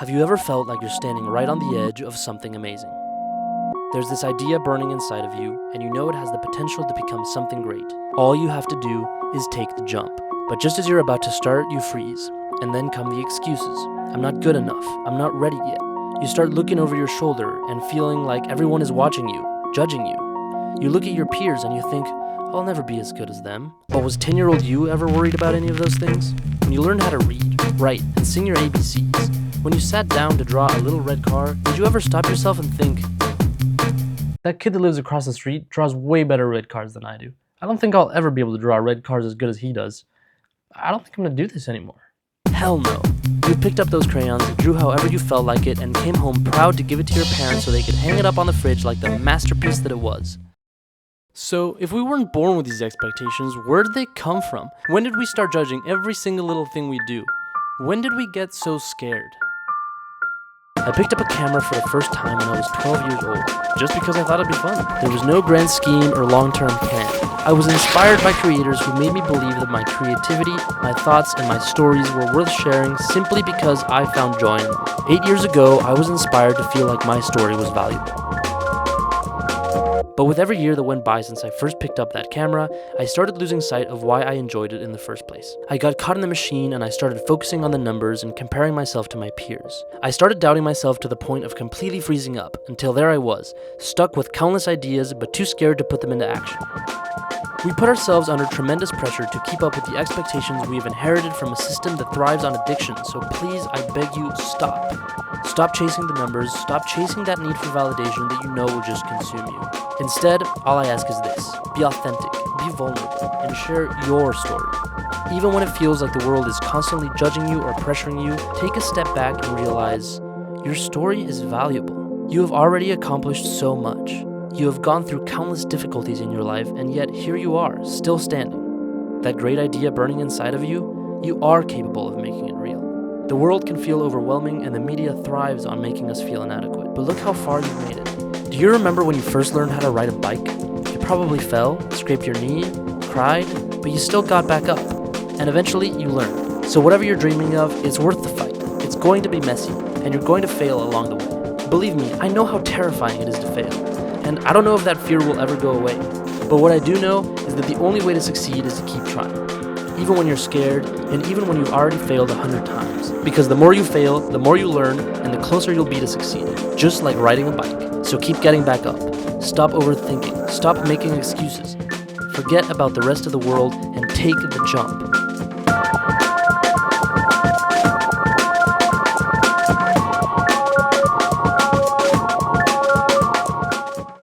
Have you ever felt like you're standing right on the edge of something amazing? There's this idea burning inside of you, and you know it has the potential to become something great. All you have to do is take the jump. But just as you're about to start, you freeze. And then come the excuses. I'm not good enough. I'm not ready yet. You start looking over your shoulder and feeling like everyone is watching you, judging you. You look at your peers and you think, I'll never be as good as them. But was 10-year-old you ever worried about any of those things? When you learned how to read, write, and sing your ABCs, when you sat down to draw a little red car, did you ever stop yourself and think, that kid that lives across the street draws way better red cars than I do. I don't think I'll ever be able to draw red cars as good as he does. I don't think I'm gonna do this anymore. Hell no. You picked up those crayons, drew however you felt like it, and came home proud to give it to your parents so they could hang it up on the fridge like the masterpiece that it was. So, if we weren't born with these expectations, where did they come from? When did we start judging every single little thing we do? When did we get so scared? I picked up a camera for the first time when I was 12 years old, just because I thought it'd be fun. There was no grand scheme or long-term plan. I was inspired by creators who made me believe that my creativity, my thoughts, and my stories were worth sharing simply because I found joy in them. 8 years ago, I was inspired to feel like my story was valuable. But with every year that went by since I first picked up that camera, I started losing sight of why I enjoyed it in the first place. I got caught in the machine and I started focusing on the numbers and comparing myself to my peers. I started doubting myself to the point of completely freezing up, until there I was, stuck with countless ideas but too scared to put them into action. We put ourselves under tremendous pressure to keep up with the expectations we have inherited from a system that thrives on addiction, so please, I beg you, stop. Stop chasing the numbers, stop chasing that need for validation that you know will just consume you. Instead, all I ask is this: be authentic, be vulnerable, and share your story. Even when it feels like the world is constantly judging you or pressuring you, take a step back and realize your story is valuable. You have already accomplished so much. You have gone through countless difficulties in your life, and yet here you are, still standing. That great idea burning inside of you, you are capable of making it real. The world can feel overwhelming, and the media thrives on making us feel inadequate. But look how far you've made it. Do you remember when you first learned how to ride a bike? You probably fell, scraped your knee, cried, but you still got back up. And eventually, you learned. So whatever you're dreaming of, it's worth the fight. It's going to be messy, and you're going to fail along the way. Believe me, I know how terrifying it is to fail. And I don't know if that fear will ever go away. But what I do know is that the only way to succeed is to keep trying. Even when you're scared, and even when you've already failed 100 times. Because the more you fail, the more you learn, and the closer you'll be to succeeding. Just like riding a bike. So keep getting back up. Stop overthinking. Stop making excuses. Forget about the rest of the world and take the jump.